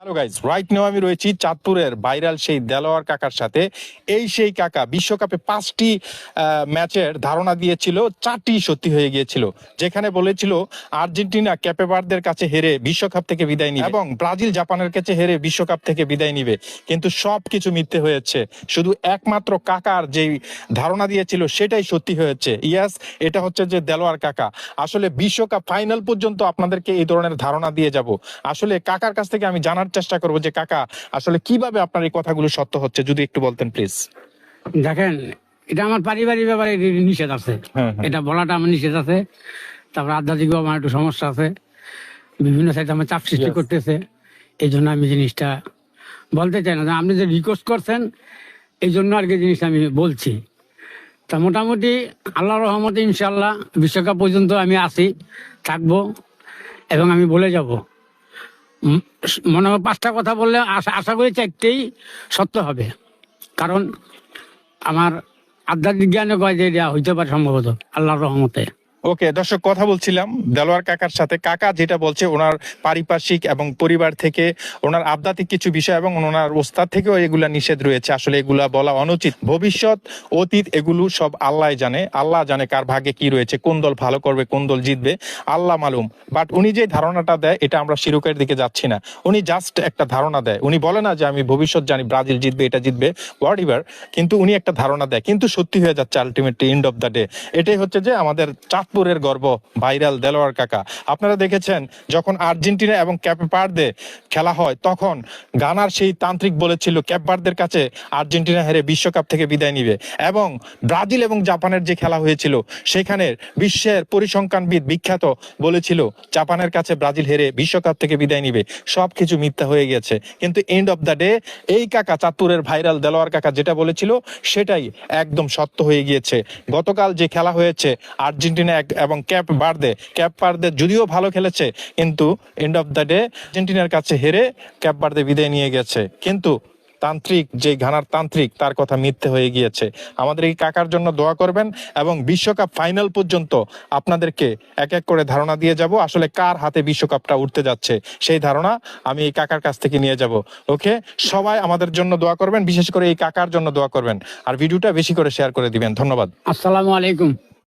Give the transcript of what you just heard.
Hello guys, right now আমি রয়েছি চাঁদপুরের ভাইরাল সেই দেলোয়ার কাকার সাথে। সেই কাকা বিশ্বকাপে 5টি ম্যাচের ধারণা দিয়েছিল, 4টি সত্যি হয়ে গিয়েছিল। যেখানে বলেছিল আর্জেন্টিনা ক্যাপে ভার্দের কাছে হেরে বিশ্বকাপ থেকে বিদায় নিবে এবং ব্রাজিল জাপানের কাছে হেরে বিশ্বকাপ থেকে বিদায় নিবে, কিন্তু সব কিছু মিথ্যে হয়েছে। শুধু একমাত্র কাকার যেই ধারণা দিয়েছিল সেটাই সত্যি হয়েছে। ইয়াস, এটা হচ্ছে যে দেলোয়ার কাকা। আসলে বিশ্বকাপ ফাইনাল পর্যন্ত আপনাদেরকে এই ধরনের ধারণা দিয়ে যাব। আসলে কাকার কাছ থেকে আমি জানার চেষ্টা করবো যে কাকা আসলে কিভাবে আপনার এই কথাগুলো সত্য হচ্ছে, যদি একটু বলতেন প্লিজ। দেখেন, এটা আমার পারিবারিক ব্যাপারে নিষেধ আছে, এটা বলাটা আমার নিষেধ আছে। তারপর আধ্যাত্মিক আমার একটু সমস্যা আছে, বিভিন্ন সাইডে আমার চাপ সৃষ্টি করতেছে। এই জন্য আমি জিনিসটা বলতে চাই না। আপনি যে রিকোয়েস্ট করছেন এই জন্য আর কি জিনিসটা আমি বলছি। তা মোটামুটি আল্লাহর রহমতে ইনশাল্লাহ বিশ্বকাপ পর্যন্ত আমি আসি, থাকবো এবং আমি বলে যাব। মনে হয় 5টা কথা বললে আশা করি 4টেই সত্য হবে, কারণ আমার আধ্যাত্মিক জ্ঞানে কয় যে এটা হইতে পারে সম্ভবত আল্লাহর রহমতে। ওকে দর্শক, কথা বলছিলাম দেলোয়ার কাকার সাথে। কাকা যেটা বলছে ওনার পারিপার্শ্বিক এবং পরিবার থেকে, ওনার আধ্যাত্মিক কিছু বিষয় এবং ওনার ওস্তাদ থেকেও এগুলা নিষেধ রয়েছে। আসলে এগুলা বলা অনুচিত। ভবিষ্যৎ, অতীত এগুলো সব আল্লাহ জানে। আল্লাহ জানে কার ভাগ্যে কি রয়েছে, কোন দল ভালো করবে, কোন দল জিতবে, আল্লাহ মালুম। বাট উনি যে ধারণাটা দেয় এটা আমরা শিরকের দিকে যাচ্ছি না। উনি জাস্ট একটা ধারণা দেয়। উনি বলে না যে আমি ভবিষ্যৎ জানি ব্রাজিল জিতবে, এটা জিতবে, হোয়াট এভার, কিন্তু উনি একটা ধারণা দেয়, কিন্তু সত্যি হয়ে যাচ্ছে ultimately end of the day. এটাই হচ্ছে যে আমাদের চাঁদপুরের গর্ব ভাইরাল দেলোয়ার কাকা। আপনারা দেখেছেন যখন আর্জেন্টিনা এবং ক্যাপে ভার্দে খেলা হয় তখন গানার সেই তান্ত্রিক বলেছিল ক্যাপ ভার্দের কাছে আর্জেন্টিনা হেরে বিশ্বকাপ থেকে বিদায় নিবে, এবং ব্রাজিল এবং জাপানের যে খেলা হয়েছিল সেখানে বিশ্বের পরিসংখ্যানবিদ বিখ্যাত বলেছিল জাপানের কাছে ব্রাজিল হেরে বিশ্বকাপ থেকে বিদায় নিবে। সবকিছু মিথ্যা হয়ে গেছে, কিন্তু এন্ড অফ দ্য ডে এই কাকা, চাঁদপুরের ভাইরাল দেলোয়ার কাকা যেটা বলেছিল সেটাই একদম সত্য হয়ে গিয়েছে। গতকাল যে খেলা হয়েছে আর্জেন্টিনা এবং ক্যাপ ভার্দে যদিও ভালো খেলেছে, কিন্তু এন্ড অফ দ্য ডে আর্জেন্টিনার কাছে হেরে ক্যাপ ভার্দে বিদায় নিয়ে গেছে। কিন্তু তান্ত্রিক, যে ঘানার তান্ত্রিক, তার কথা মিথ্যে হয়ে গিয়েছে। আমাদের এই কাকার জন্য দোয়া করবেন এবং বিশ্বকাপ ফাইনাল পর্যন্ত আপনাদেরকে এক এক করে ধারণা দিয়ে যাব। আসলে কার হাতে বিশ্বকাপটা উঠতে যাচ্ছে সেই ধারণা আমি এই কাকার কাছ থেকে নিয়ে যাব। ওকে, সবাই আমাদের জন্য দোয়া করবেন, বিশেষ করে এই কাকার জন্য দোয়া করবেন, আর ভিডিওটা বেশি করে শেয়ার করে দিবেন। ধন্যবাদ। আসসালামু আলাইকুম।